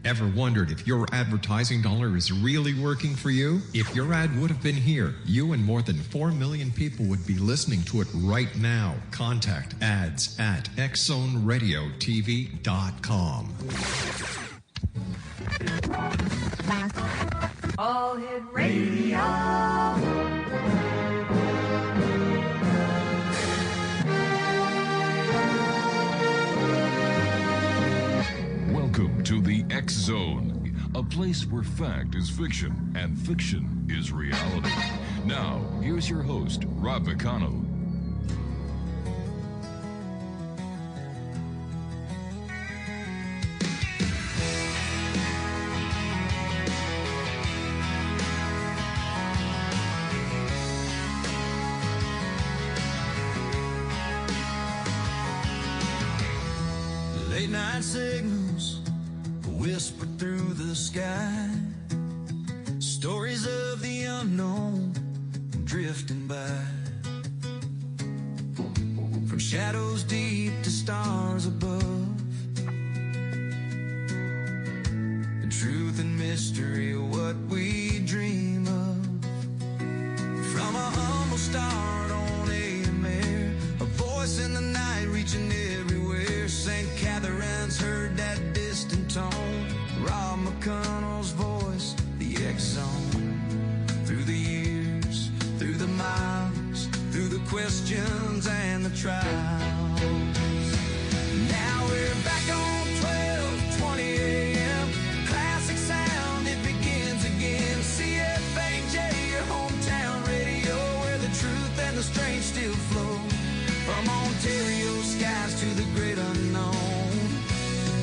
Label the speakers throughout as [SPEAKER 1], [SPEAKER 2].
[SPEAKER 1] Ever wondered if your advertising dollar is really working for you? If your ad would have been here, you and more than 4 million people would be listening to it right now. Contact ads at xzoneradiotv.com.
[SPEAKER 2] All Hit Radio.
[SPEAKER 3] Welcome to the X Zone, a place where fact is fiction and fiction is reality. Now, here's your host, Rob McConnell.
[SPEAKER 4] Late night signals whisper through the sky, stories of the unknown drifting by, from shadows deep to stars above. The truth and mystery of what we dream of. From a humble start on AM air, a voice in the night reaching everywhere. St. Catherine's heard that distant tone. Rob McConnell's voice, the X Zone. Through the years, through the miles, through the questions and the trials. Now we're back on 12:20 a.m. Classic sound, it begins again. CFAJ, your hometown radio, where the truth and the strange still flow. From Ontario skies to the great unknown,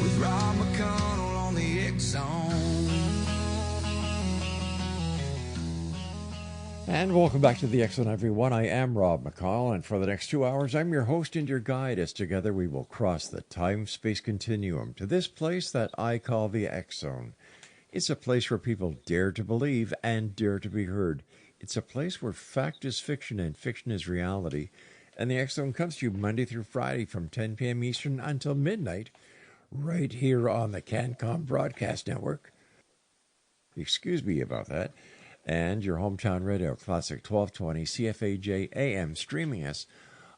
[SPEAKER 4] with Rob McConnell on the X Zone.
[SPEAKER 5] And welcome back to the X Zone, everyone. I am Rob McConnell, and for the next 2 hours, I'm your host and your guide, as together we will cross the time-space continuum to this place that I call the X Zone. It's a place where people dare to believe and dare to be heard. It's a place where fact is fiction and fiction is reality. And the X Zone comes to you Monday through Friday from 10 p.m. Eastern until midnight, right here on the CanCom Broadcast Network. Excuse me about that. And your hometown radio, Classic 1220, CFAJ AM, streaming us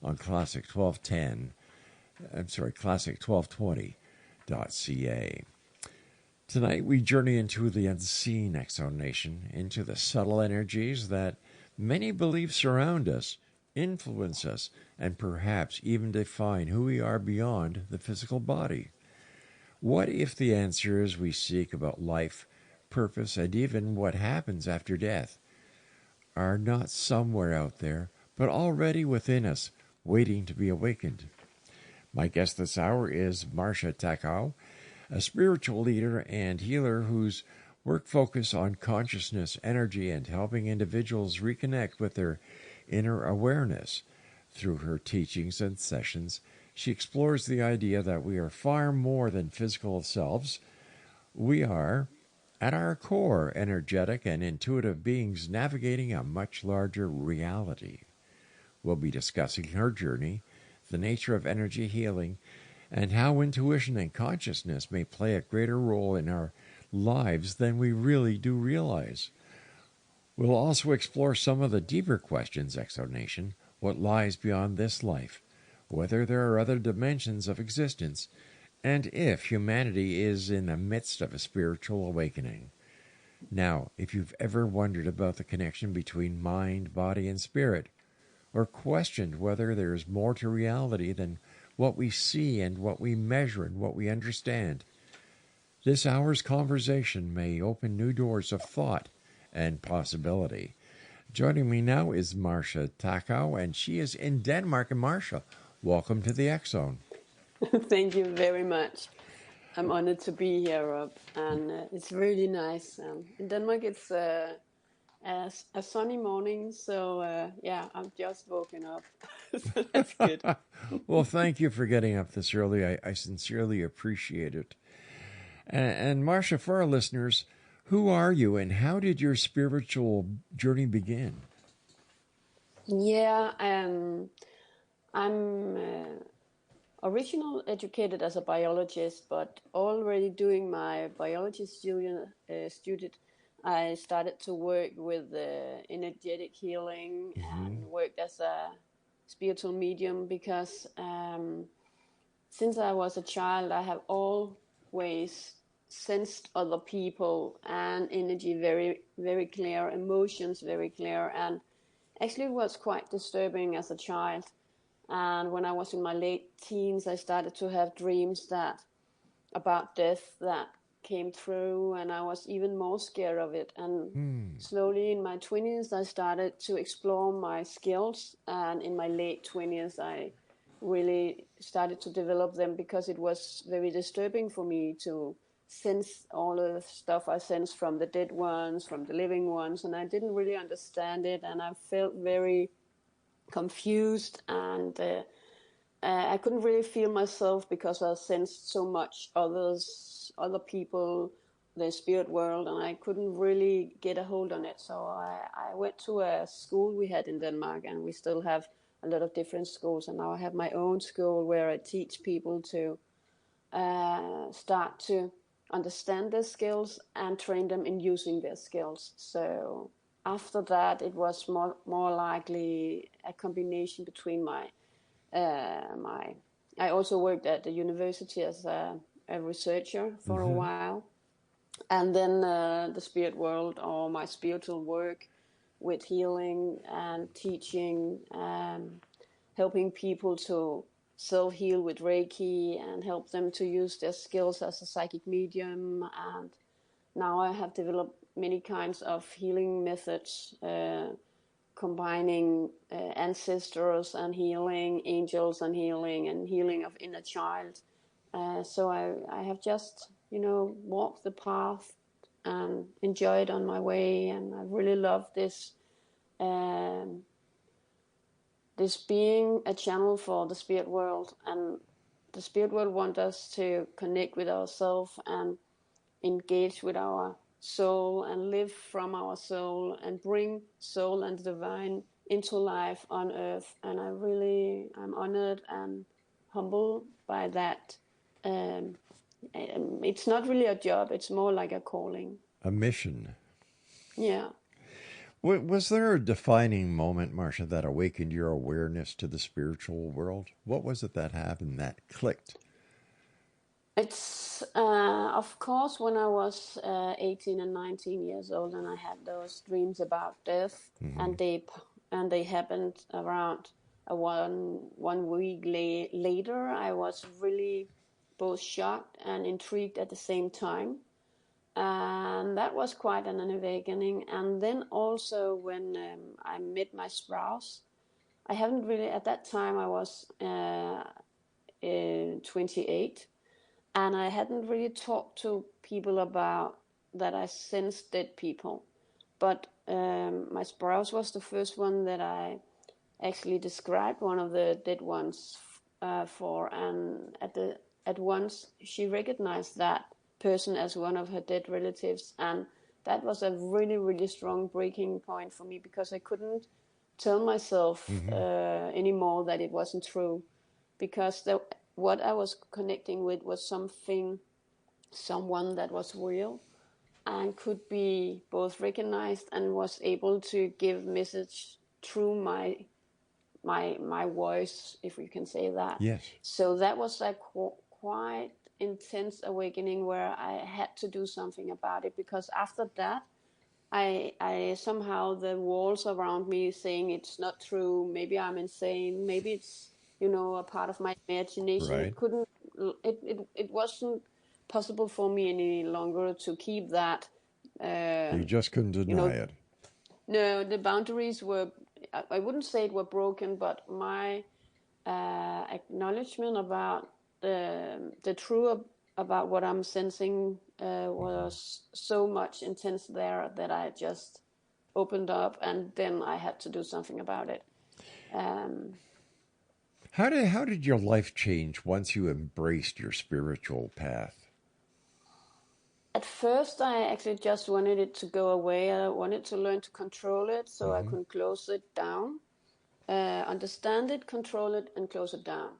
[SPEAKER 5] on Classic 1220.ca. Tonight we journey into the unseen X Zone Nation, into the subtle energies that many believe surround us, influence us, and perhaps even define who we are beyond the physical body. What if the answers we seek about life, purpose, and even what happens after death are not somewhere out there, but already within us, waiting to be awakened? My guest this hour is Marzcia Techau, a spiritual leader and healer whose work focuses on consciousness, energy, and helping individuals reconnect with their inner awareness. Through her teachings and sessions, she explores the idea that we are far more than physical selves. We are, at our core, energetic and intuitive beings navigating a much larger reality. We'll be discussing her journey, the nature of energy healing, and how intuition and consciousness may play a greater role in our lives than we really do realize. We'll also explore some of the deeper questions, Exonation, what lies beyond this life, whether there are other dimensions of existence, and if humanity is in the midst of a spiritual awakening. Now, if you've ever wondered about the connection between mind, body, and spirit, or questioned whether there is more to reality than what we see and what we measure and what we understand, this hour's conversation may open new doors of thought and possibility. Joining me now is Marzcia Techau, and she is in Denmark. And Marzcia, welcome to the X Zone.
[SPEAKER 6] Thank you very much. I'm honored to be here, Rob, and it's really nice. In Denmark, it's a sunny morning, so I'm just woken up. So that's good.
[SPEAKER 5] Well, thank you for getting up this early. I sincerely appreciate it. And Marzcia, for our listeners, who are you and how did your spiritual journey begin?
[SPEAKER 6] Yeah, I'm original educated as a biologist, but already doing my biology student, I started to work with energetic healing and worked as a spiritual medium because since I was a child, I have always sensed other people and energy very, very clear, emotions very clear, and actually it was quite disturbing as a child. And when I was in my late teens, I started to have dreams that about death that came through, and I was even more scared of it. And slowly in my 20s, I started to explore my skills, and in my late 20s, I really started to develop them because it was very disturbing for me to sense all the stuff I sensed from the dead ones, from the living ones, and I didn't really understand it, and I felt very confused, and I couldn't really feel myself because I sensed so much other people, the spirit world, and I couldn't really get a hold on it. So I went to a school we had in Denmark, and we still have a lot of different schools, and now I have my own school where I teach people to start to understand their skills and train them in using their skills. So after that, it was more likely a combination between I also worked at the university as a researcher for a while, and then the spirit world, or my spiritual work with healing and teaching, helping people to self-heal with Reiki and help them to use their skills as a psychic medium. And now I have developed many kinds of healing methods, combining ancestors and healing, angels and healing of inner child. So I have just, walked the path and enjoyed on my way, and I really love this this being a channel for the spirit world. And the spirit world wants us to connect with ourselves and engage with our soul and live from our soul and bring soul and divine into life on earth. And I'm honored and humbled by that. It's not really a job, it's more like a calling.
[SPEAKER 5] A mission.
[SPEAKER 6] Yeah.
[SPEAKER 5] Was there a defining moment, Marzcia, that awakened your awareness to the spiritual world? What was it that happened that clicked?
[SPEAKER 6] It's, of course, when I was 18 and 19 years old, and I had those dreams about death, and they happened around one week later. I was really both shocked and intrigued at the same time. And that was quite an awakening. And then also when I met my spouse, I haven't really, at that time I was 28, and I hadn't really talked to people about that I sensed dead people. But my spouse was the first one that I actually described one of the dead ones for, and at once she recognized that person as one of her dead relatives, and that was a really, really strong breaking point for me, because I couldn't tell myself anymore that it wasn't true, because what I was connecting with was someone that was real and could be both recognized and was able to give message through my voice, if we can say that.
[SPEAKER 5] Yes.
[SPEAKER 6] So that was a quite intense awakening where I had to do something about it, because after that I somehow, the walls around me saying it's not true, maybe I'm insane, maybe it's a part of my imagination.
[SPEAKER 5] Right.
[SPEAKER 6] It wasn't possible for me any longer to keep that.
[SPEAKER 5] You just couldn't deny it.
[SPEAKER 6] No, the boundaries were, I wouldn't say it were broken, but my acknowledgement about the truth about what I'm sensing was so much intense there that I just opened up, and then I had to do something about it.
[SPEAKER 5] How did your life change once you embraced your spiritual path?
[SPEAKER 6] At first, I actually just wanted it to go away. I wanted to learn to control it so I could close it down, understand it, control it, and close it down.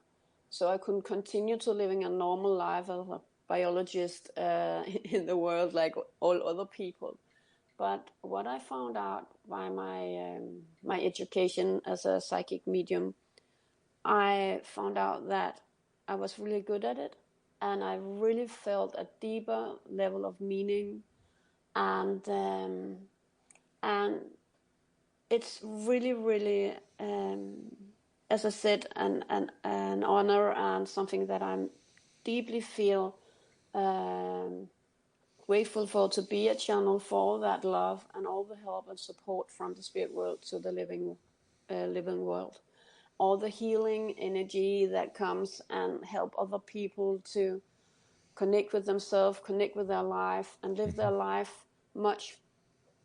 [SPEAKER 6] so I couldn't continue to living a normal life as a biologist in the world like all other people. But what I found out by my education as a psychic medium, I found out that I was really good at it, and I really felt a deeper level of meaning, and it's really, really, as I said, an honor and something that I'm deeply feel grateful for, to be a channel for all that love and all the help and support from the spirit world to the living world. All the healing energy that comes and help other people to connect with themselves, connect with their life, and live their life much,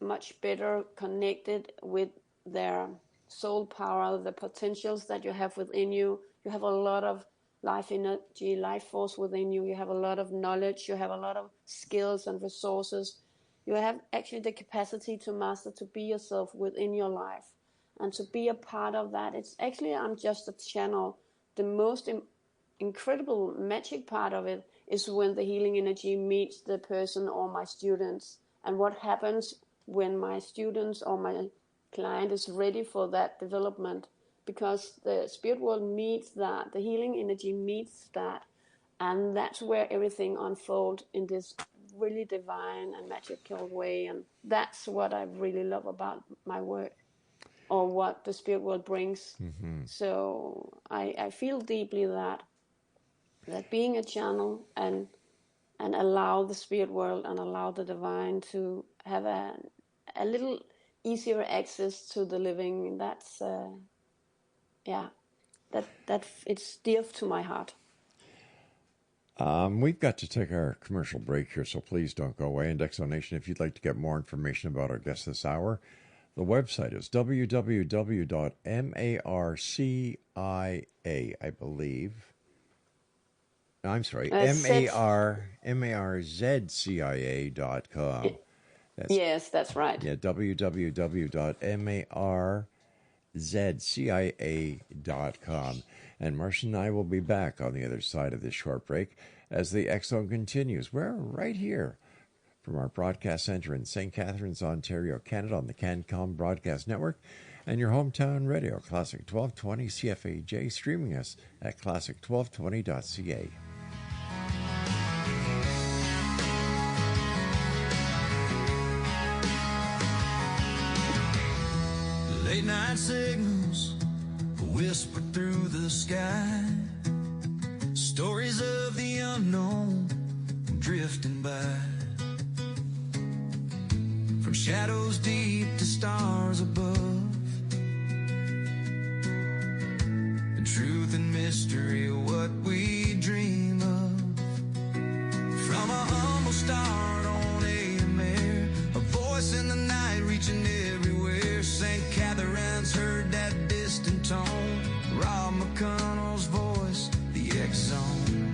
[SPEAKER 6] much better, connected with their soul power, the potentials that you have within you. You have a lot of life energy, life force within you. You have a lot of knowledge. You have a lot of skills and resources. You have actually the capacity to master, to be yourself within your life. And to be a part of that, it's actually, I'm just a channel. The most incredible magic part of it is when the healing energy meets the person or my students. And what happens when my students or my client is ready for that development, because the spirit world meets that, the healing energy meets that, and that's where everything unfolds in this really divine and magical way. And that's what I really love about my work, or what the spirit world brings. So I feel deeply that being a channel and allow the spirit world and allow the divine to have a little easier access to the living, that's that it's dear to my heart.
[SPEAKER 5] We've got to take our commercial break here, so please don't go away. And Exonation, if you'd like to get more information about our guest this hour, the website is www.marcia, I believe. I'm sorry, marzcia.com.
[SPEAKER 6] Yes, that's right.
[SPEAKER 5] Yeah, www.marzcia.com. And Marzcia and I will be back on the other side of this short break as the X-Zone continues. We're right here from our broadcast center in St. Catharines, Ontario, Canada, on the CanCom Broadcast Network, and your hometown radio, Classic 1220 CFAJ, streaming us at classic1220.ca.
[SPEAKER 4] Late night signals whisper through the sky, stories of the unknown drifting by, from shadows deep to stars above. The truth and mystery of what we dream of, from a humble start on AM air, a voice in the night reaching everywhere. St. Catherine's heard that distant tone, Rob McConnell's voice, the X-Zone.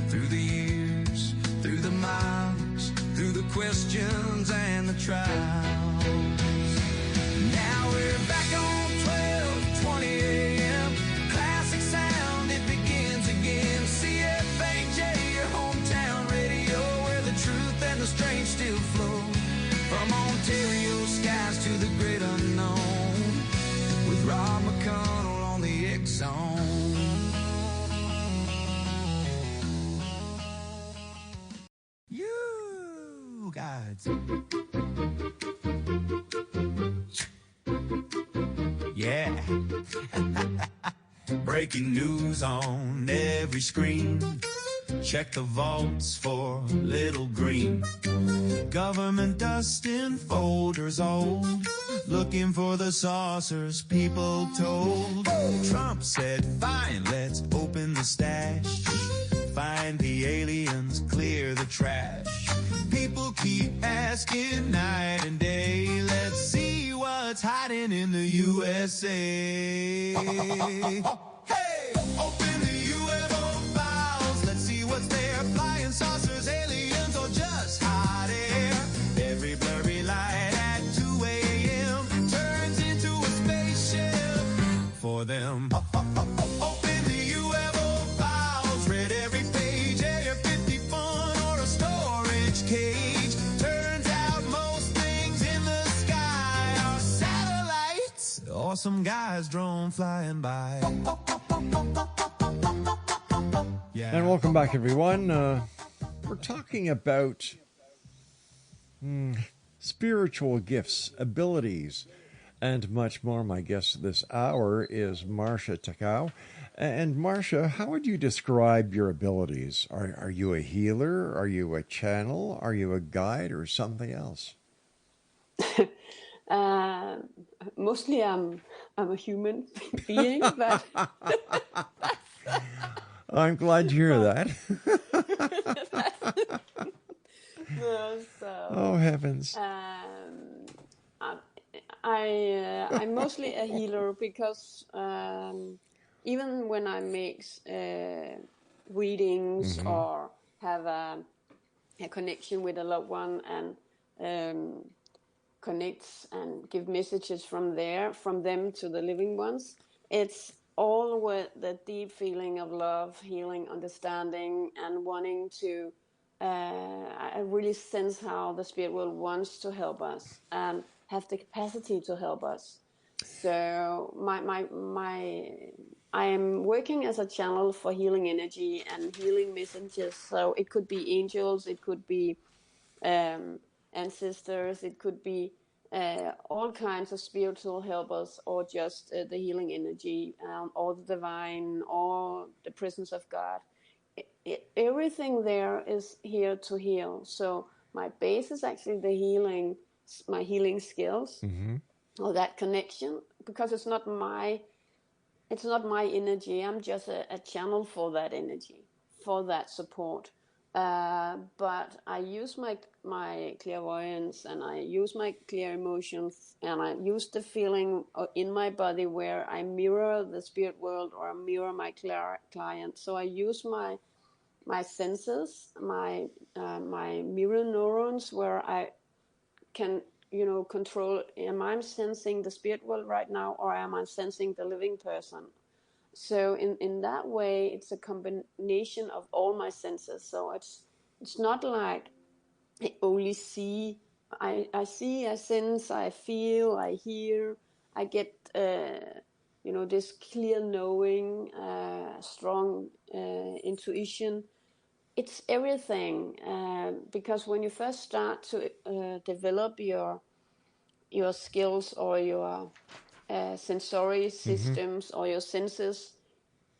[SPEAKER 4] Through the years, through the miles, through the questions and the trials. Now we're back on 12:20 a.m. Classic sound, it begins again. CFAJ, your hometown radio, where the truth and the strange still flow. From Ontario skies to the great unknown, with Rob McConnell on the X-Zone. You guys. Yeah. Breaking news on every screen. Check the vaults for little green. Government dust in folders old, looking for the saucers people told. Trump said, fine, let's open the stash. Find the aliens, clear the trash. People keep asking night and day, let's see what's hiding in the USA. Hey, open the UFO files, let's see what's there. Flying saucers, aliens, or just hot air. Every blurry light at 2 a.m. turns into a spaceship for them. Open the UFO files. cage. Turns out most things in the sky are satellites or some guy's drone flying by. Yeah.
[SPEAKER 5] And welcome back, everyone. We're talking about spiritual gifts, abilities, and much more. My guest this hour is Marzcia Techau. And Marzcia, how would you describe your abilities? Are you a healer? Are you a channel? Are you a guide or something else?
[SPEAKER 6] Mostly I'm a human being, but
[SPEAKER 5] I'm glad to hear that.
[SPEAKER 6] no, so
[SPEAKER 5] Oh, heavens.
[SPEAKER 6] I'm mostly a healer because even when I make readings or have a connection with a loved one and connects and give messages from them to the living ones, it's all with the deep feeling of love, healing, understanding, and wanting to. I really sense how the spirit world wants to help us and have the capacity to help us. So I am working as a channel for healing energy and healing messages. So it could be angels, it could be ancestors, it could be all kinds of spiritual helpers, or just the healing energy, or the divine, or the presence of God. Everything there is here to heal. So my base is actually my healing skills, or that connection, because it's not my energy. I'm just a channel for that energy, for that support. But I use my clairvoyance, and I use my clear emotions, and I use the feeling in my body where I mirror the spirit world, or I mirror my client. So I use my senses, my mirror neurons, where I can control, am I sensing the spirit world right now, or am I sensing the living person? So in that way, it's a combination of all my senses. So it's not like I only see. I see, I sense, I feel, I hear. I get this clear knowing, strong intuition. It's everything, because when you first start to develop your skills, or your sensory systems, or your senses,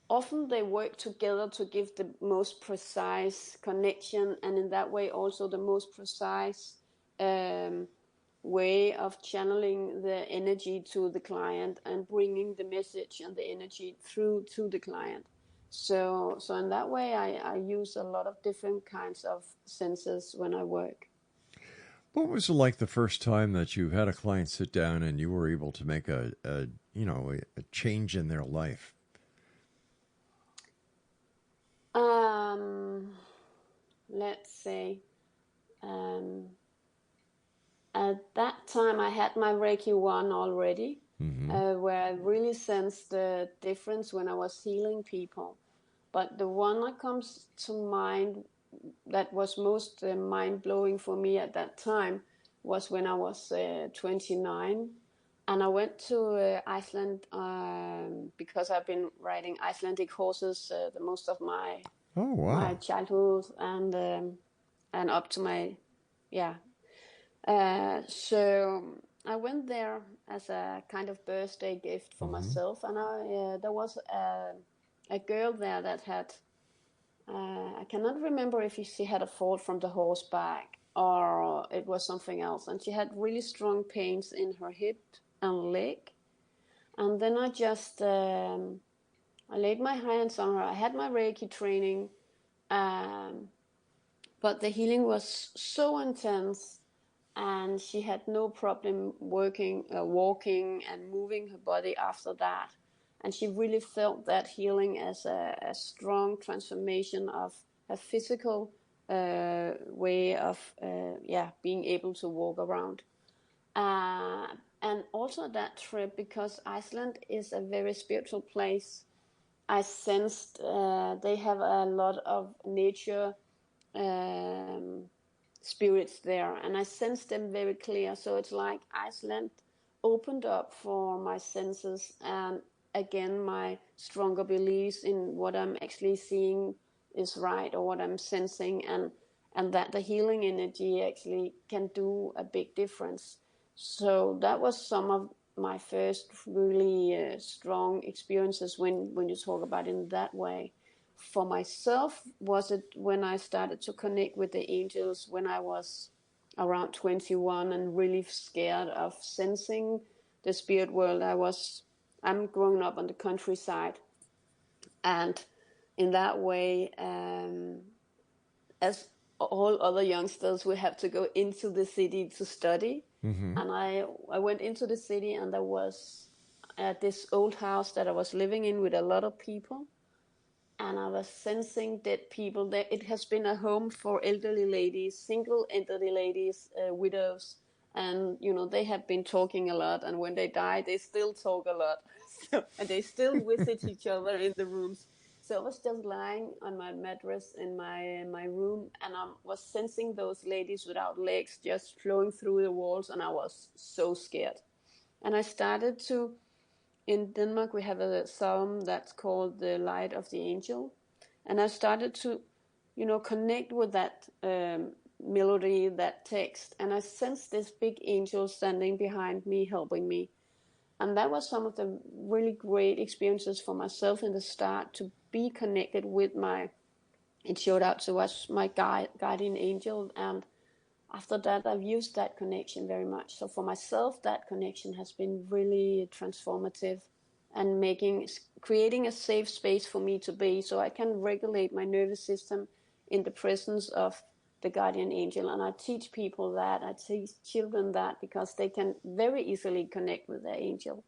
[SPEAKER 6] often they work together to give the most precise connection, and in that way also the most precise way of channeling the energy to the client and bringing the message and the energy through to the client. So in that way, I use a lot of different kinds of senses when I work.
[SPEAKER 5] What was it like the first time that you had a client sit down and you were able to make a change in their life?
[SPEAKER 6] Let's say, at that time I had my Reiki 1 already, where I really sensed the difference when I was healing people. But the one that comes to mind that was most mind-blowing for me at that time was when I was 29. And I went to Iceland because I've been riding Icelandic horses the most of my my childhood and up to my so I went there as a kind of birthday gift for myself, and there was a girl there that had I cannot remember if she had a fall from the horseback or it was something else, and she had really strong pains in her hip and leg. And then I just I laid my hands on her. I had my Reiki training, but the healing was so intense, and she had no problem walking and moving her body after that. And she really felt that healing as a strong transformation of a physical way of being able to walk around. And also that trip, because Iceland is a very spiritual place, I sensed they have a lot of nature spirits there, and I sensed them very clear. So it's like Iceland opened up for my senses, and again my stronger beliefs in what I'm actually seeing is right, or what I'm sensing, and that the healing energy actually can do a big difference. So that was some of my first really strong experiences when you talk about it in that way. For myself, was it when I started to connect with the angels when I was around 21 and really scared of sensing the spirit world. I'm growing up on the countryside, and in that way, as all other youngsters, we have to go into the city to study. And I went into the city, and there was this old house that I was living in with a lot of people, and I was sensing dead people there. It has been a home for elderly ladies, single elderly ladies, widows, and they have been talking a lot, and when they die they still talk a lot. And they still visit each other in the rooms. So I was just lying on my mattress in my room, and I was sensing those ladies without legs just flowing through the walls, and I was so scared. And I started to, in Denmark, we have a psalm that's called the Light of the Angel. And I started to, connect with that melody, that text. And I sensed this big angel standing behind me, helping me. And that was some of the really great experiences for myself in the start, to be connected with it showed out to us, my guardian angel. And after that, I've used that connection very much. So for myself, that connection has been really transformative, and creating a safe space for me to be, so I can regulate my nervous system in the presence of the guardian angel. And I teach people that, I teach children that, because they can very easily connect with their angel.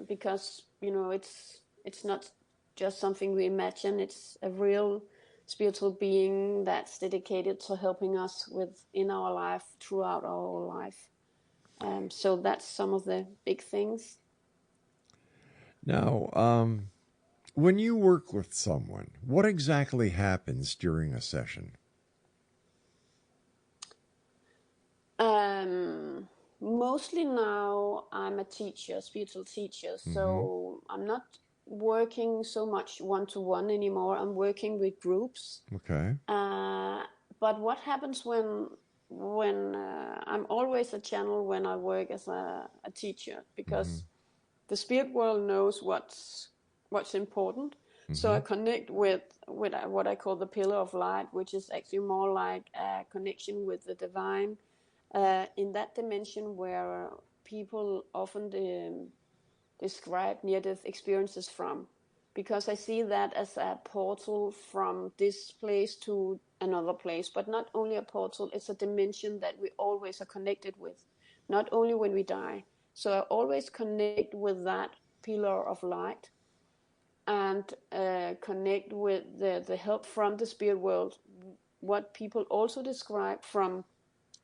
[SPEAKER 6] Because, it's not just something we imagine, it's a real spiritual being that's dedicated to helping us in our life, throughout our whole life. So that's some of the big things.
[SPEAKER 5] Now, when you work with someone, what exactly happens during a session?
[SPEAKER 6] Mostly now I'm a teacher, spiritual teacher, so I'm not working so much one-to-one anymore. I'm working with groups.
[SPEAKER 5] Okay.
[SPEAKER 6] But what happens when I'm always a channel when I work as a teacher, because the spirit world knows what's important. So I connect with what I call the pillar of light, which is actually more like a connection with the divine, in that dimension where people often describe near-death experiences from, because I see that as a portal from this place to another place. But not only a portal, it's a dimension that we always are connected with, not only when we die. So I always connect with that pillar of light, and connect with the help from the spirit world. What people also describe from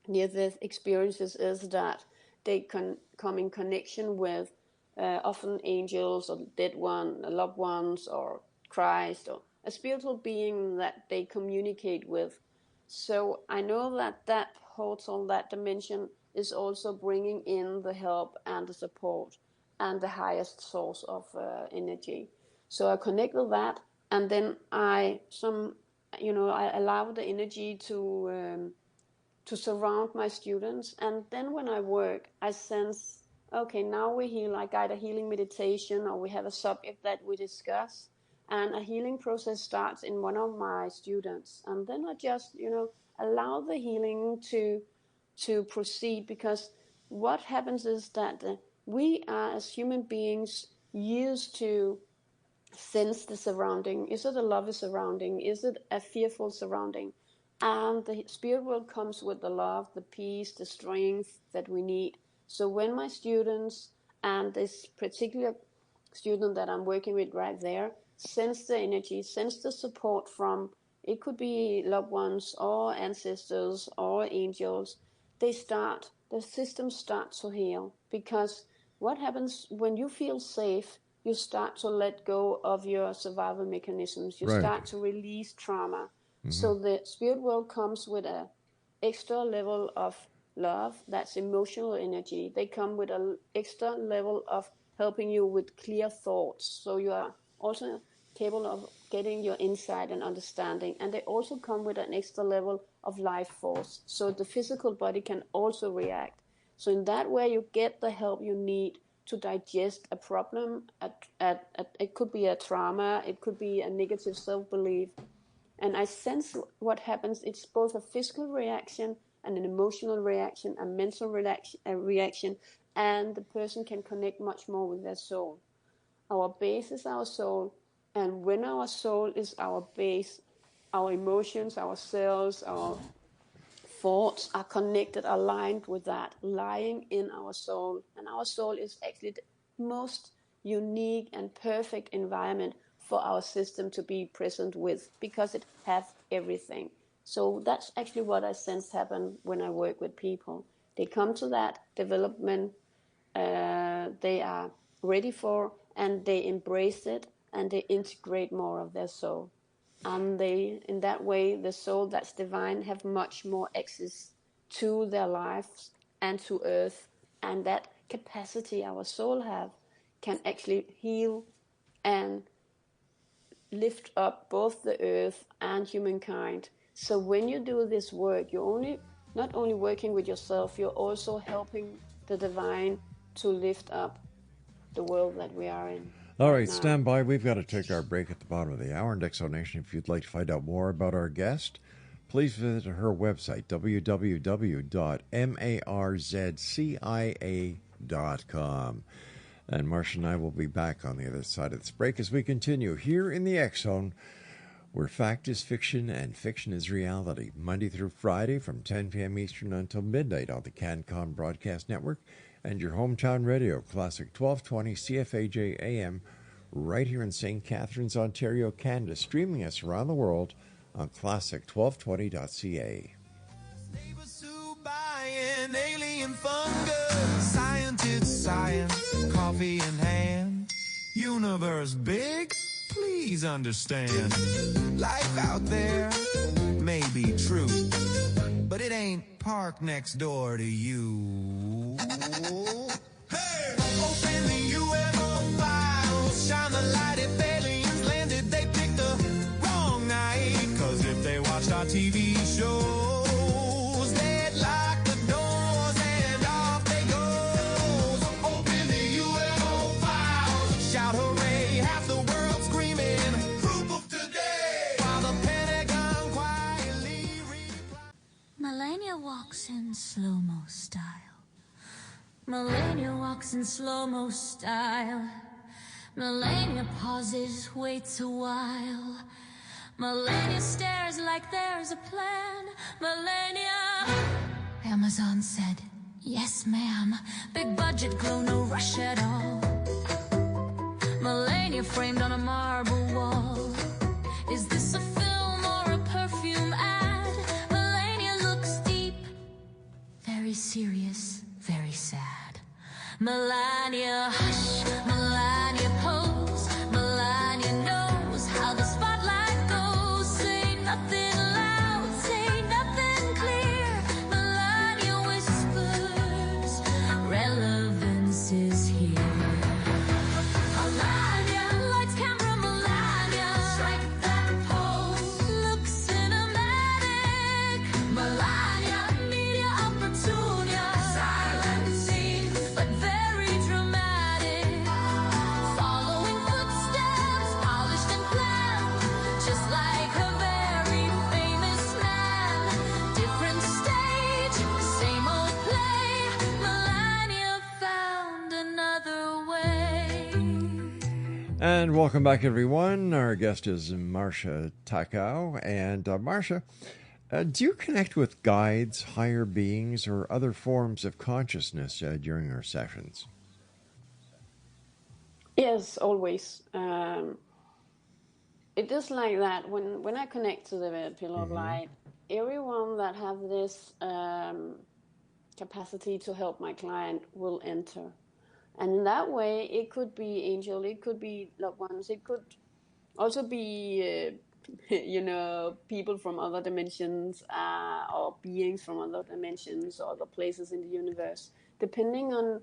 [SPEAKER 6] near-death experiences is that they can come in connection with often angels, or dead loved ones, or Christ, or a spiritual being that they communicate with. So I know that portal, that dimension, is also bringing in the help and the support and the highest source of energy. So I connect with that, and then I allow the energy to surround my students. And then when I work, I sense, okay, now we heal, I guide a healing meditation, or we have a subject that we discuss, and a healing process starts in one of my students. And then I just, allow the healing to proceed, because what happens is that we are, as human beings, used to sense the surrounding. Is it a lovely surrounding? Is it a fearful surrounding? And the spirit world comes with the love, the peace, the strength that we need. So when my students, and this particular student that I'm working with right there, sense the energy, sense the support from, it could be loved ones or ancestors or angels, the system starts to heal. Because what happens when you feel safe, you start to let go of your survival mechanisms. You start to release trauma. So the spirit world comes with a extra level of love, that's emotional energy. They come with an extra level of helping you with clear thoughts, so you are also capable of getting your insight and understanding. And they also come with an extra level of life force, so the physical body can also react. So in that way you get the help you need to digest a problem. It could be a trauma, it could be a negative self-belief. And I sense what happens. It's both a physical reaction and an emotional reaction, a mental reaction, and the person can connect much more with their soul. Our base is our soul, and when our soul is our base, our emotions, our cells, our thoughts are connected, aligned with that, lying in our soul. And our soul is actually the most unique and perfect environment for our system to be present with, because it has everything. So that's actually what I sense happen when I work with people. They come to that development they are ready for, and they embrace it, and they integrate more of their soul. And they, in that way, the soul that's divine have much more access to their lives and to earth. And that capacity our soul have can actually heal and lift up both the earth and humankind. So when you do this work, you're not only working with yourself, you're also helping the divine to lift up the world that we are in.
[SPEAKER 5] All right,
[SPEAKER 6] now.
[SPEAKER 5] stand by. We've got to take our break at the bottom of the hour. And Exonation, if you'd like to find out more about our guest, please visit her website, www.marzcia.com. And Marzcia and I will be back on the other side of this break as we continue here in the X Zone, where fact is fiction and fiction is reality, Monday through Friday from 10 p.m. Eastern until midnight on the CanCon Broadcast Network and your hometown radio, Classic 1220 CFAJ AM, right here in St. Catharines, Ontario, Canada, streaming us around the world on classic1220.ca.
[SPEAKER 4] Neighbors who buy an alien fungus, scientists, science, coffee in hand. Universe big, please understand. Life out there may be true, but it ain't parked next door to you. Hey! Open the UFO files, shine the light. If aliens landed, they picked the wrong night. 'Cause if they watched our TV shows, they'd lock the doors and off they go. Open the UFO files, shout hooray, half the world screaming, proof of today. While the Pentagon quietly replies.
[SPEAKER 7] Melania walks in slow-mo style. Melania walks in slow-mo style. Melania pauses, waits a while. Melania stares like there's a plan. Melania. Amazon said, yes, ma'am. Big budget, glow, no rush at all. Melania framed on a marble wall. Is this a film or a perfume ad? Melania looks deep, very serious, very sad. Melania hush, Melania pose. Melania knows how the spotlight goes. Say nothing loud, say nothing clear. Melania whispers, relevance is here. Melania, lights, camera, Melania, strike that pose. Look cinematic. Melania, media opportunia. Silent scene, but very dramatic. Following footsteps, polished and planned, just like a very famous man. Different stage, same old play. Melania found another way.
[SPEAKER 5] And welcome back, everyone. Our guest is Marzcia Techau. And Marzcia, do you connect with guides, higher beings, or other forms of consciousness during our sessions?
[SPEAKER 6] Yes, always. It is like that. When I connect to the pillar of light, everyone that have this capacity to help my client will enter. And in that way, it could be angel, it could be loved ones, it could also be people from other dimensions, or beings from other dimensions or other places in the universe, depending on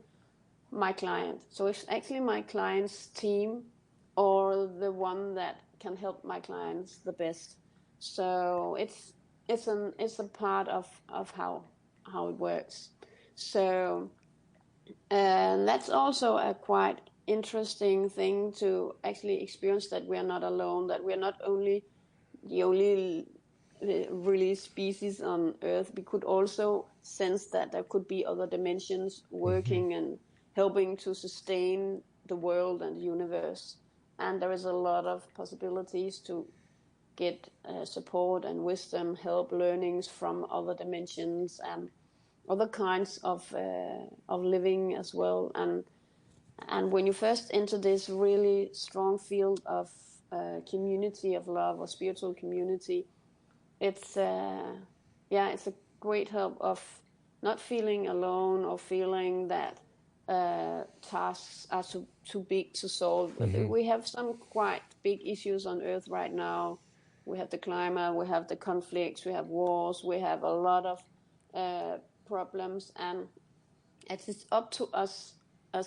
[SPEAKER 6] my client. So it's actually my client's team or the one that can help my clients the best. So it's a part of how it works. So that's also a quite interesting thing to actually experience, that we are not alone, that we are not only the only really species on Earth. We could also sense that there could be other dimensions working and helping to sustain the world and the universe. And there is a lot of possibilities to get support and wisdom, help, learnings from other dimensions and other kinds of living as well. And when you first enter this really strong field of community of love or spiritual community, it's a great help of not feeling alone or feeling that tasks are too big to solve. We have some quite big issues on Earth right now. We have the climate, we have the conflicts, we have wars, we have a lot of problems, and it's up to us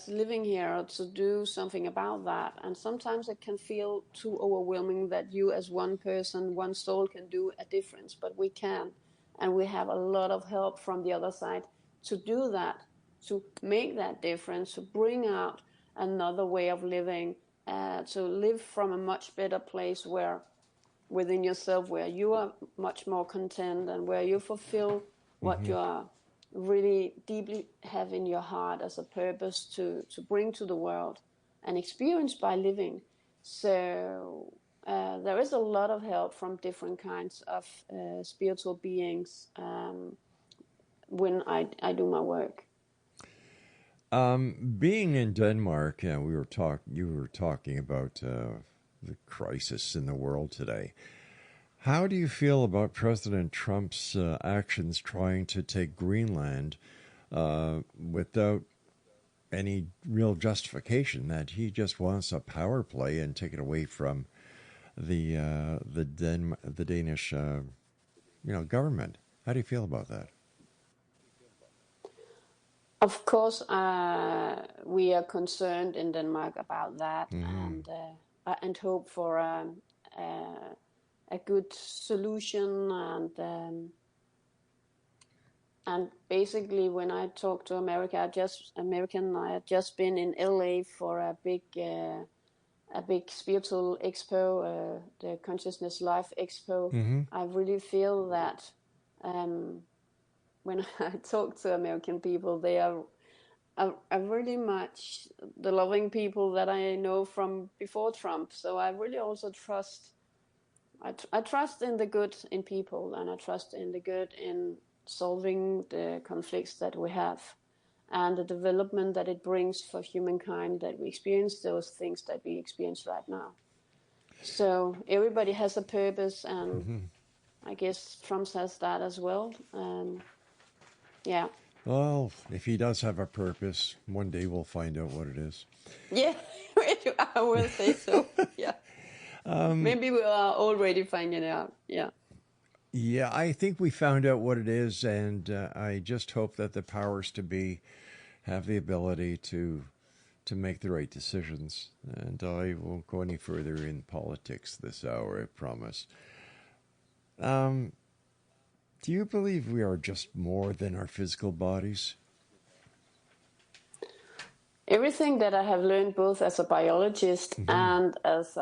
[SPEAKER 6] living here to do something about that. And sometimes it can feel too overwhelming that you as one person, one soul can do a difference, but we can. And we have a lot of help from the other side to do that, to make that difference, to bring out another way of living, to live from a much better place where within yourself, where you are much more content and where you fulfill what you are really deeply have in your heart as a purpose to bring to the world and experience by living. So there is a lot of help from different kinds of spiritual beings when I do my work.
[SPEAKER 5] Being in Denmark, you were talking about the crisis in the world today. How do you feel about President Trump's actions trying to take Greenland without any real justification, that he just wants a power play and take it away from the Danish government? How do you feel about that?
[SPEAKER 6] Of course, we are concerned in Denmark about that, and hope for a good solution. And basically, when I talk to America, I had just been in LA for a big spiritual expo, the Consciousness Life Expo. I really feel that when I talk to American people, they are really much the loving people that I know from before Trump. So I really also trust. I trust in the good in people, and I trust in the good in solving the conflicts that we have, and the development that it brings for humankind, that we experience those things that we experience right now. So everybody has a purpose, and I guess Trump has that as well. Yeah.
[SPEAKER 5] Well, if he does have a purpose, one day we'll find out what it is.
[SPEAKER 6] Yeah, I will say so. Yeah. Maybe we are already finding out. Yeah.
[SPEAKER 5] Yeah, I think we found out what it is, and I just hope that the powers to be have the ability to make the right decisions. And I won't go any further in politics this hour, I promise. Do you believe we are just more than our physical bodies?
[SPEAKER 6] Everything that I have learned, both as a biologist and as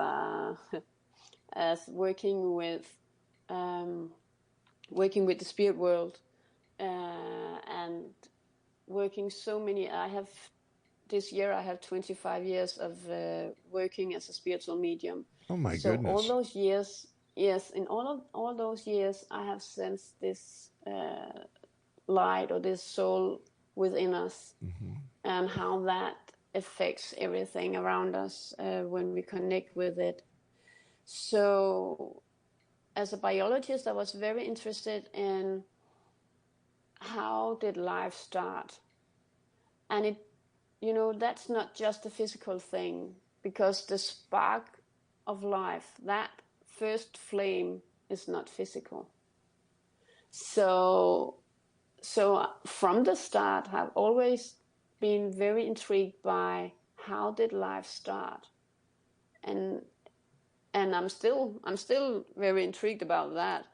[SPEAKER 6] working with the spirit world, and working so many. This year I have 25 years of working as a spiritual medium.
[SPEAKER 5] Oh my
[SPEAKER 6] so
[SPEAKER 5] goodness!
[SPEAKER 6] All those years, yes, in all those years, I have sensed this light or this soul within us, and how that affects everything around us when we connect with it. So as a biologist, I was very interested in how did life start? And that's not just a physical thing, because the spark of life, that first flame is not physical. So from the start, I've always been very intrigued by how did life start, and I'm still very intrigued about that.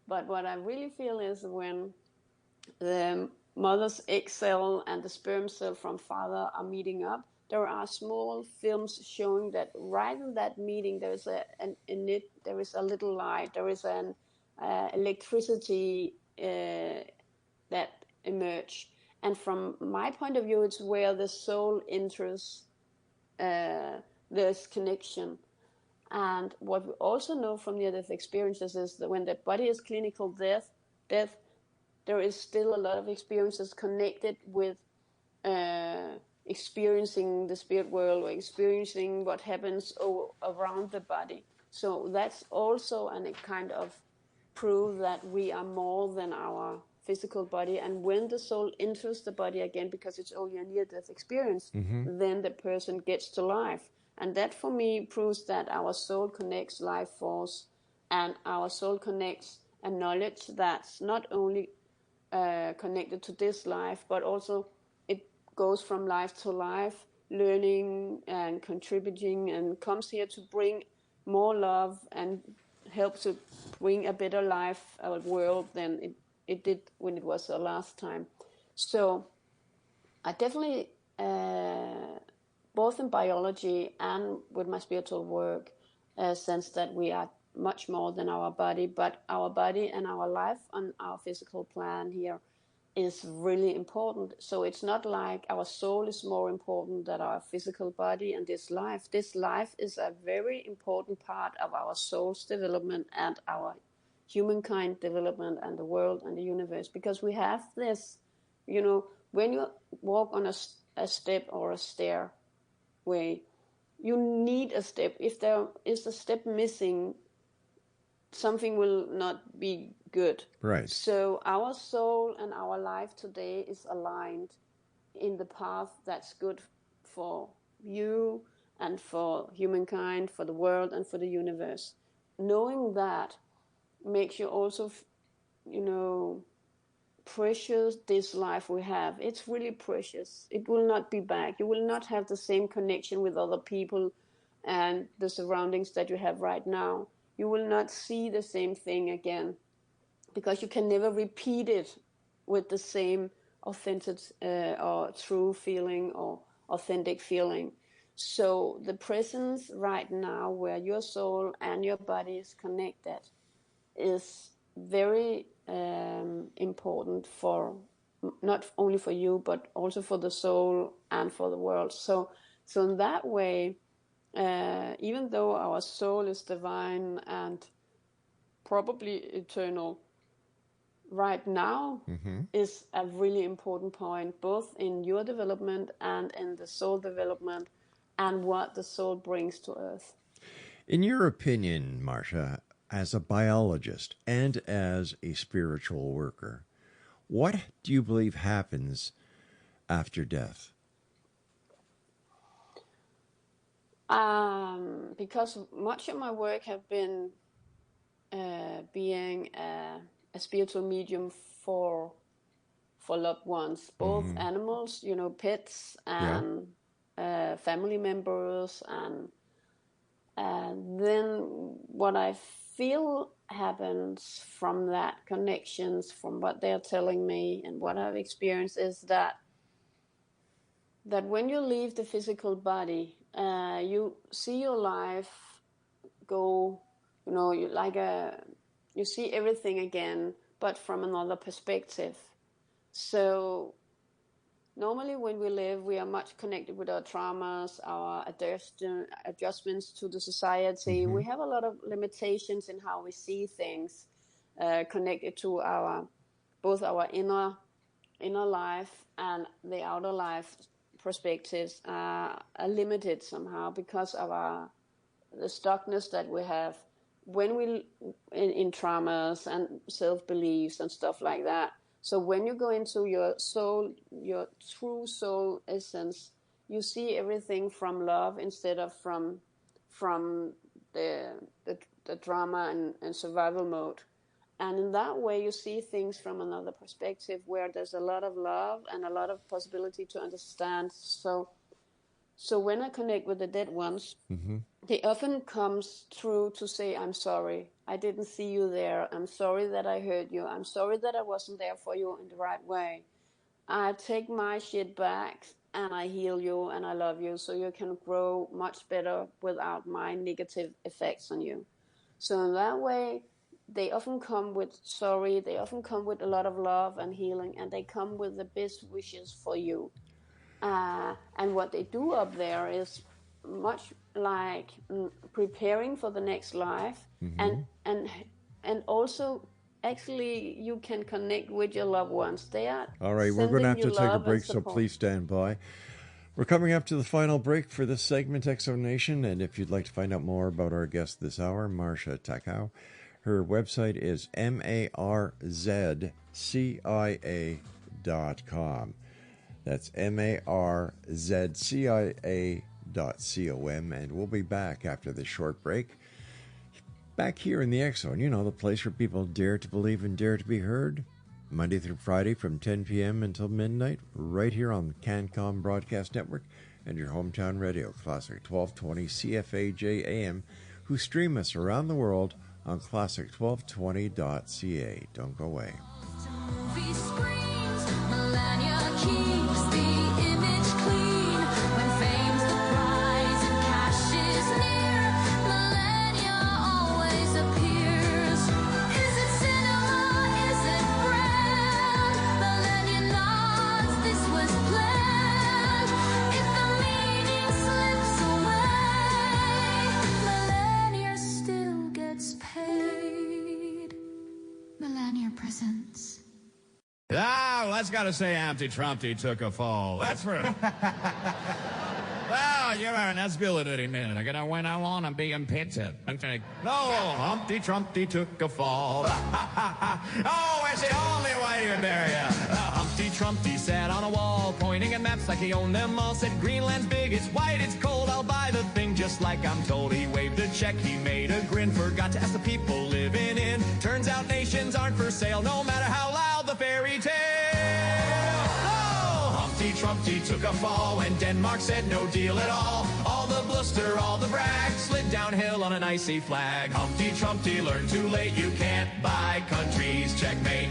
[SPEAKER 6] But what I really feel is when the mother's egg cell and the sperm cell from father are meeting up, there are small films showing that right in that meeting there is there is a little light, there is an electricity that emerge. And from my point of view, it's where the soul enters this connection. And what we also know from near-death experiences is that when the body is clinical death, there is still a lot of experiences connected with experiencing the spirit world or experiencing what happens around the body. So that's also a kind of proof that we are more than our physical body. And when the soul enters the body again, because it's only a near-death experience, then the person gets to life. And that for me proves that our soul connects life force, and our soul connects a knowledge that's not only connected to this life, but also it goes from life to life, learning and contributing, and comes here to bring more love and help to bring a better life, a world than it did when it was the last time. So I definitely, both in biology and with my spiritual work, sense that we are much more than our body, but our body and our life on our physical plan here is really important. So it's not like our soul is more important than our physical body and this life. This life is a very important part of our soul's development and our humankind development and the world and the universe, because we have this, when you walk on a step or a stairway, you need a step. If there is a step missing, something will not be good.
[SPEAKER 5] Right.
[SPEAKER 6] So our soul and our life today is aligned in the path that's good for you and for humankind, for the world and for the universe. Knowing that makes you also, precious this life we have. It's really precious. It will not be back. You will not have the same connection with other people and the surroundings that you have right now. You will not see the same thing again, because you can never repeat it with the same authentic or true feeling or authentic feeling. So the presence right now where your soul and your body is connected is very important for not only for you, but also for the soul and for the world. So in that way, even though our soul is divine and probably eternal, right now is a really important point, both in your development and in the soul development and what the soul brings to earth.
[SPEAKER 5] In your opinion, Marzcia, as a biologist and as a spiritual worker, what do you believe happens after death?
[SPEAKER 6] Because much of my work have been being a spiritual medium for loved ones, both animals, pets and family members, and then what I feel happens from that connections, from what they're telling me and what I've experienced, is that when you leave the physical body, you see your life go, you see everything again, but from another perspective. So normally when we live, we are much connected with our traumas, our adjustments to the society. We have a lot of limitations in how we see things, connected to both our inner life and the outer life perspectives are limited somehow because of the stuckness that we have when we in traumas and self-beliefs and stuff like that. So when you go into your soul, your true soul essence, you see everything from love instead of from the the drama and survival mode. And in that way, you see things from another perspective where there's a lot of love and a lot of possibility to understand. So when I connect with the dead ones, they often comes through to say, I'm sorry, I didn't see you there. I'm sorry that I hurt you. I'm sorry that I wasn't there for you in the right way. I take my shit back and I heal you and I love you so you can grow much better without my negative effects on you. So in that way, they often come with sorry, they often come with a lot of love and healing, and they come with the best wishes for you. And what they do up there is much like preparing for the next life, and also actually you can connect with your loved ones. They are
[SPEAKER 5] all right. We're going to have to take a break, so
[SPEAKER 6] support.
[SPEAKER 5] please stand by. We're coming up to the final break for this segment, Exonation, and if you'd like to find out more about our guest this hour, Marzcia Techau, her website is marzcia.com. That's marzcia.com, and we'll be back after this short break. Back here in the X Zone, you know, the place where people dare to believe and dare to be heard. Monday through Friday from 10 p.m. until midnight, right here on the CanCom Broadcast Network and your hometown radio, Classic 1220 CFAJ AM, who stream us around the world on classic1220.ca. Don't go away.
[SPEAKER 7] Movie screens, millennia keeps the image clean. When fame's the prize and cash is near, millennia always appears. Is it cinema? Is it brand? Millennia nods, this was planned. If the meaning slips away, millennia still gets paid. Millennia presents.
[SPEAKER 8] Ah, well, that's got to say Humpty Trumpty took a fall. That's for... Well, you're an ability minute. I gotta when I want to be impatient. No, Humpty Trumpty took a fall. Oh, it's the only way you bury ya. Humpty Trumpty sat on a wall, pointing at maps like he owned them all. Said Greenland's big, it's white, it's cold. I'll buy the thing just like I'm told. He waved a check, he made a grin. Forgot to ask the people living in. Turns out nations aren't for sale, no matter how loud the fairy tale. Humpty Trumpty took a fall when Denmark said no deal at all. All the bluster, all the brag, slid downhill on an icy flag. Humpty Trumpty learned too late, you can't buy countries, checkmate.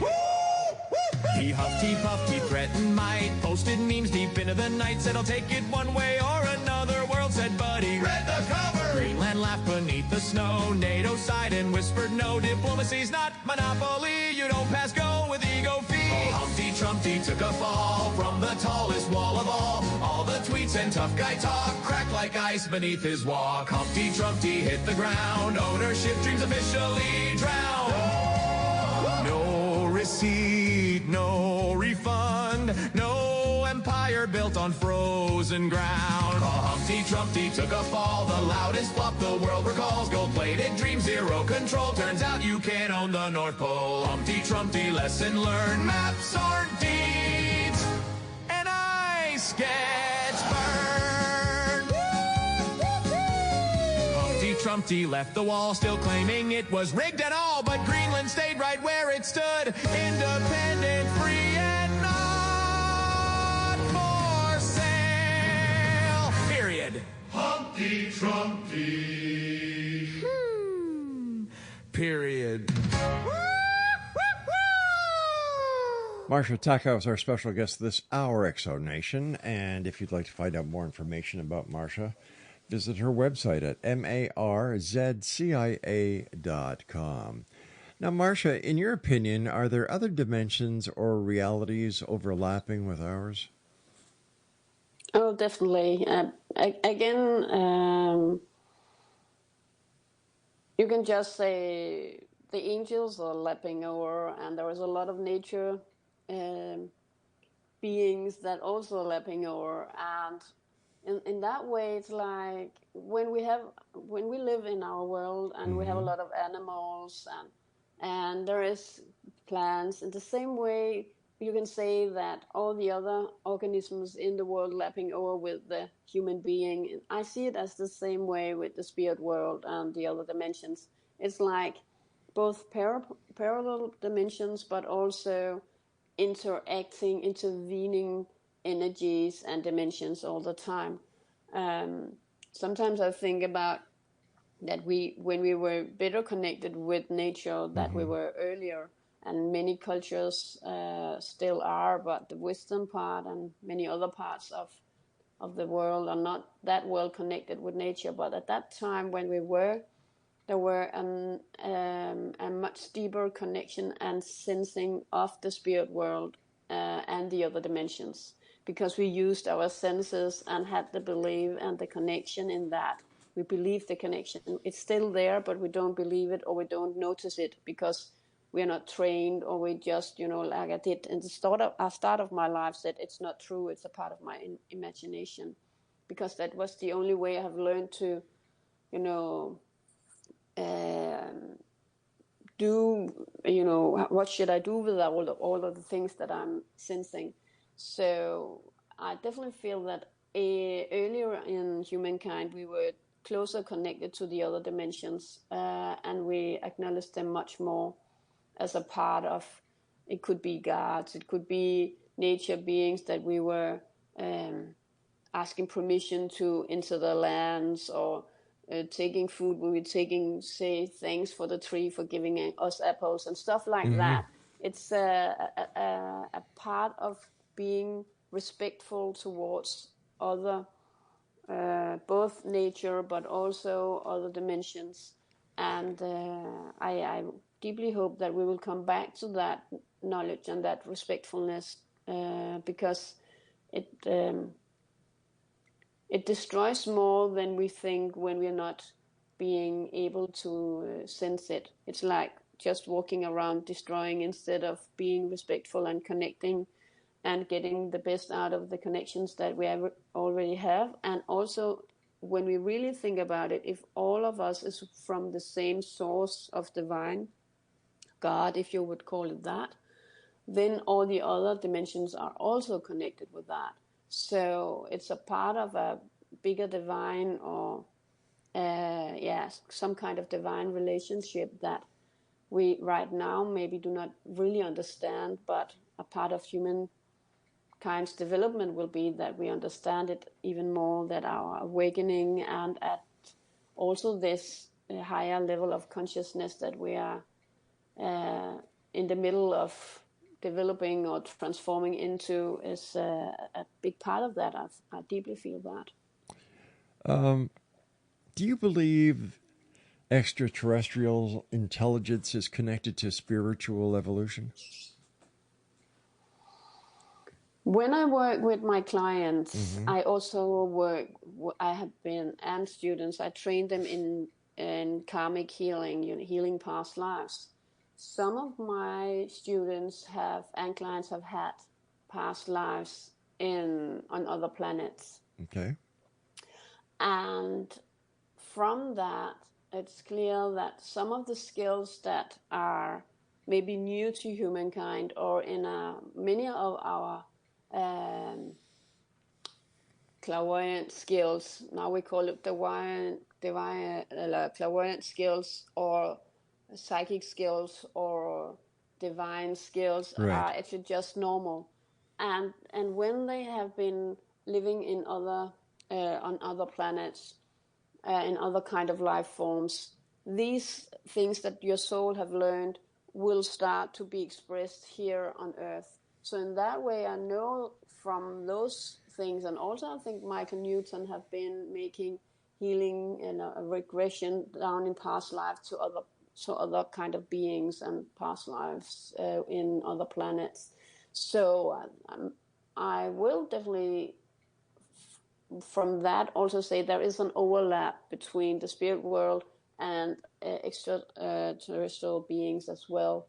[SPEAKER 8] He huffed, he puffed, he threatened might, posted memes deep into the night, said I'll take it one way or another. World said, buddy, read the cover. Greenland laughed beneath the snow, NATO sighed and whispered no. Diplomacy's not monopoly, you don't pass go with ego fee. Humpty Trumpty took a fall from the tallest wall of all the tweets and tough guy talk cracked like ice beneath his walk. Humpty Trumpty hit the ground, ownership dreams officially drowned. No receipt, no refund, no empire built on frozen ground. Humpty Trumpty took a fall, the loudest flop the world recalls. Gold-plated dream, zero control, turns out you can't own the North Pole. Humpty Trumpty, lesson learned, maps aren't deeds, and I sketch burn. Humpty Trumpty left the wall, still claiming it was rigged and all, but Greenland stayed right where it stood, independent, free, and not for sale. Period. Humpty Trumpty. Period.
[SPEAKER 5] Marzcia Techau is our special guest this hour, Exonation, and if you'd like to find out more information about Marzcia, visit her website at marzcia.com. Now, Marzcia, in your opinion, are there other dimensions or realities overlapping with ours?
[SPEAKER 6] Oh, definitely. Again, you can just say the angels are lapping over, and there is a lot of nature beings that also are lapping over. And in that way, it's like when we live in our world and we have a lot of animals and there is plants, in the same way you can say that all the other organisms in the world lapping over with the human being. I see it as the same way with the spirit world and the other dimensions. It's like both parallel dimensions, but also intervening energies and dimensions all the time. Sometimes I think about that when we were better connected with nature that we were earlier, and many cultures still are, but the Western part and many other parts of the world are not that well connected with nature. But at that time when we were, there were a much deeper connection and sensing of the spirit world and the other dimensions, because we used our senses and had the belief and the connection in that. We believe the connection. It's still there, but we don't believe it, or we don't notice it because we are not trained, or we just, like I did in the start of my life, said it's not true, it's a part of my imagination, because that was the only way I have learned to, do, what should I do with all of the things that I'm sensing. So I definitely feel that earlier in humankind we were closer connected to the other dimensions, and we acknowledged them much more as a part of, it could be gods, it could be nature beings that we were asking permission to enter their lands, or taking food when we're taking, say, thanks for the tree for giving us apples and stuff like that. It's a part of being respectful towards other, both nature but also other dimensions. And I deeply hope that we will come back to that knowledge and that respectfulness, because it destroys more than we think when we're not being able to sense it. It's like just walking around destroying instead of being respectful and connecting and getting the best out of the connections that we already have. And also, when we really think about it, if all of us is from the same source of divine, God, if you would call it that, then all the other dimensions are also connected with that. So it's a part of a bigger divine, or some kind of divine relationship that we right now maybe do not really understand, but a part of humankind's development will be that we understand it even more, that our awakening and at also this higher level of consciousness that we are in the middle of developing or transforming into is a big part of that. I deeply feel that.
[SPEAKER 5] Do you believe extraterrestrial intelligence is connected to spiritual evolution?
[SPEAKER 6] When I work with my clients, I also I have been, and students, I train them in karmic healing, healing past lives. Some of my students and clients have had past lives on other planets.
[SPEAKER 5] Okay.
[SPEAKER 6] And from that, it's clear that some of the skills that are maybe new to humankind, or in many of our clairvoyant skills, now we call it clairvoyant skills, or psychic skills, or divine skills,
[SPEAKER 5] right,
[SPEAKER 6] are actually just normal. And when they have been living in other on other planets, in other kind of life forms, these things that your soul have learned will start to be expressed here on Earth. So in that way, I know from those things, and also I think Michael Newton have been making healing and a regression down in past lives to other kind of beings and past lives in other planets. So I will definitely from that also say there is an overlap between the spirit world and extraterrestrial beings as well.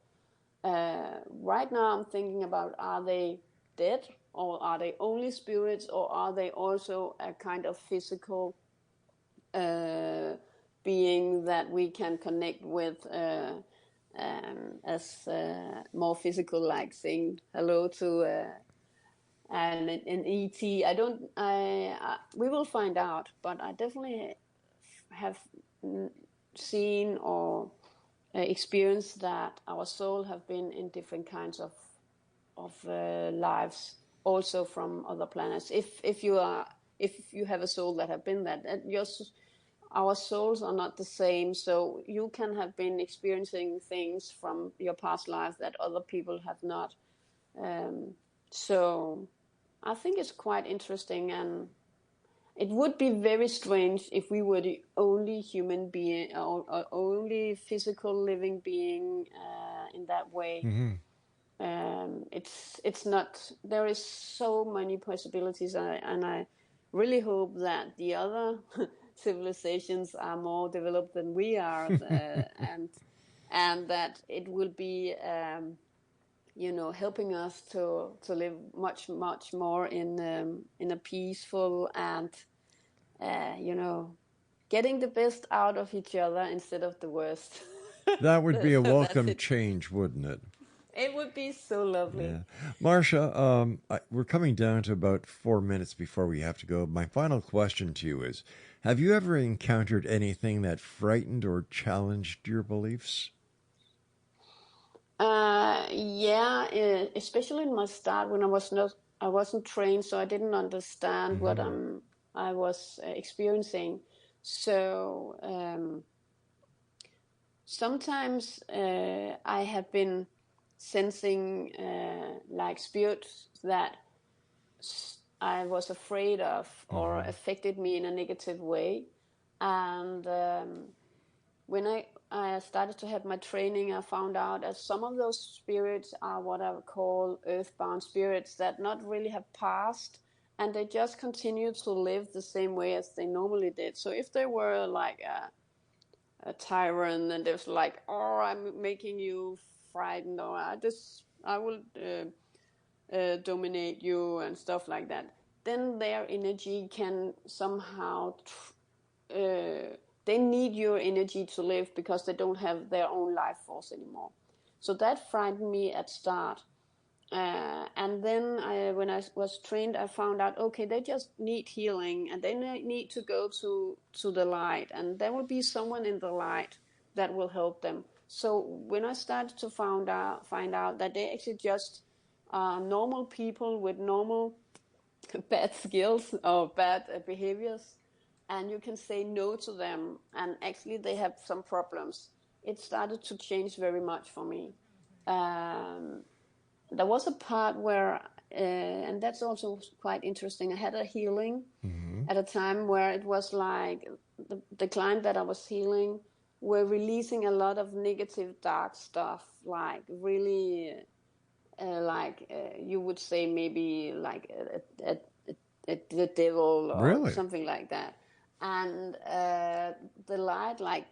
[SPEAKER 6] Right now I'm thinking about, are they dead, or are they only spirits, or are they also a kind of physical being that we can connect with as more physical, like saying hello to an ET. We will find out, but I definitely have seen or experience that our soul have been in different kinds of lives, also from other planets. If you have a soul that have been that our souls are not the same, so you can have been experiencing things from your past life that other people have not. So I think it's quite interesting, and it would be very strange if we were the only human being or only physical living being in that way. It's not. There is so many possibilities, and I really hope that the other civilizations are more developed than we are, and that it will be, helping us to live much more in a peaceful and, getting the best out of each other instead of the worst.
[SPEAKER 5] That would be a welcome change, wouldn't it?
[SPEAKER 6] It would be so lovely.
[SPEAKER 5] Yeah. Marzcia, we're coming down to about 4 minutes before we have to go. My final question to you is, have you ever encountered anything that frightened or challenged your beliefs?
[SPEAKER 6] Yeah, especially in my start when I wasn't trained, so I didn't understand what I was experiencing. So sometimes I have been sensing like spirits that I was afraid of or affected me in a negative way. And when I started to have my training, I found out that some of those spirits are what I would call earthbound spirits that not really have passed, and they just continue to live the same way as they normally did. So if they were like a tyrant and there's like, oh, I'm making you frightened, or I will dominate you and stuff like that, then their energy can somehow they need your energy to live because they don't have their own life force anymore. So that frightened me at start. And then when I was trained, I found out, okay, they just need healing and they need to go to the light, and there will be someone in the light that will help them. So when I started to find out that they actually just normal people with normal bad skills or bad behaviors, and you can say no to them, and actually they have some problems, it started to change very much for me. There was a part where, and that's also quite interesting, I had a healing at a time where it was like the client that I was healing were releasing a lot of negative, dark stuff, like really, you would say maybe like the devil or something like that. And the light, like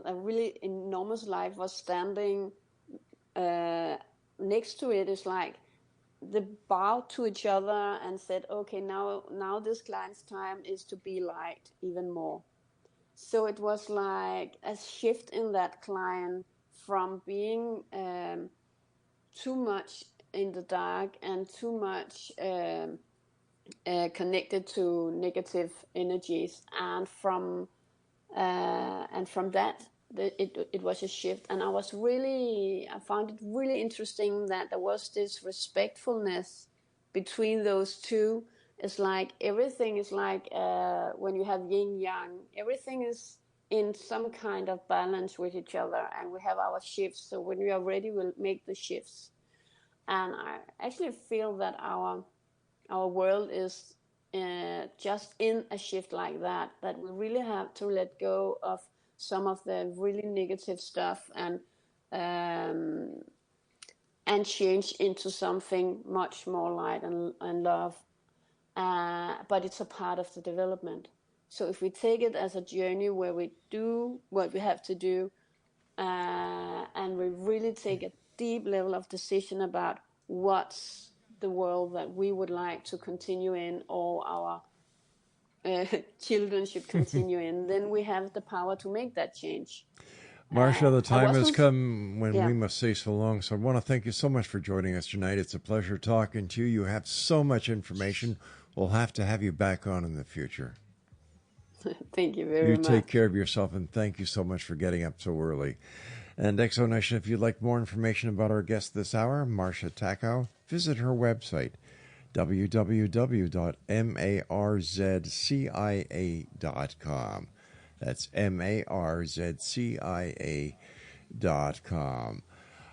[SPEAKER 6] a really enormous light, was standing next to it. Is like they bowed to each other and said, okay, now this client's time is to be light even more. So it was like a shift in that client from being too much in the dark and too much connected to negative energies, and from that it was a shift. And I found it really interesting that there was this respectfulness between those two. It's like everything is like when you have yin yang, everything is in some kind of balance with each other, and we have our shifts. So when we are ready, we'll make the shifts. And I actually feel that our world is just in a shift like that we really have to let go of some of the really negative stuff and change into something much more light and love. But it's a part of the development. So if we take it as a journey where we do what we have to do, and we really take a deep level of decision about what's the world that we would like to continue in, or our children should continue in, then we have the power to make that change.
[SPEAKER 5] Marzcia, the time has come when we must say so long. So I want to thank you so much for joining us tonight. It's a pleasure talking to you. You have so much information. We'll have to have you back on in the future.
[SPEAKER 6] Thank you very much.
[SPEAKER 5] You take care of yourself, and thank you so much for getting up so early. And Exonation, if you'd like more information about our guest this hour, Marzcia Techau, visit her website, www.marzcia.com. That's marzcia.com.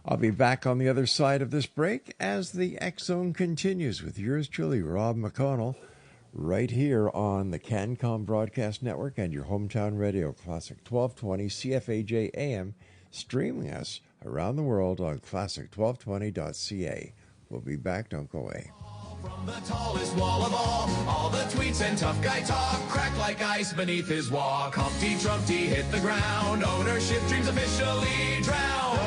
[SPEAKER 5] I'll be back on the other side of this break as the X Zone continues with yours truly, Rob McConnell, right here on the CanCom Broadcast Network and your hometown radio, Classic 1220 CFAJ AM, streaming us around the world on classic1220.ca. We'll be back. Don't go away.
[SPEAKER 8] From the tallest wall of all the tweets and tough guy talk crack like ice beneath his walk. Humpty Trumpty hit the ground, ownership dreams officially drowned.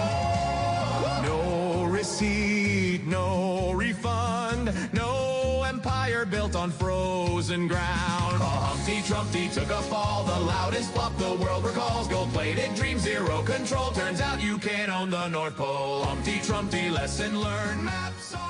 [SPEAKER 8] No receipt, no refund, no empire built on frozen ground. Humpty Trumpty took a fall, the loudest flop the world recalls. Gold-plated dream, zero control, turns out you can't own the North Pole. Humpty Trumpty, lesson learned, maps are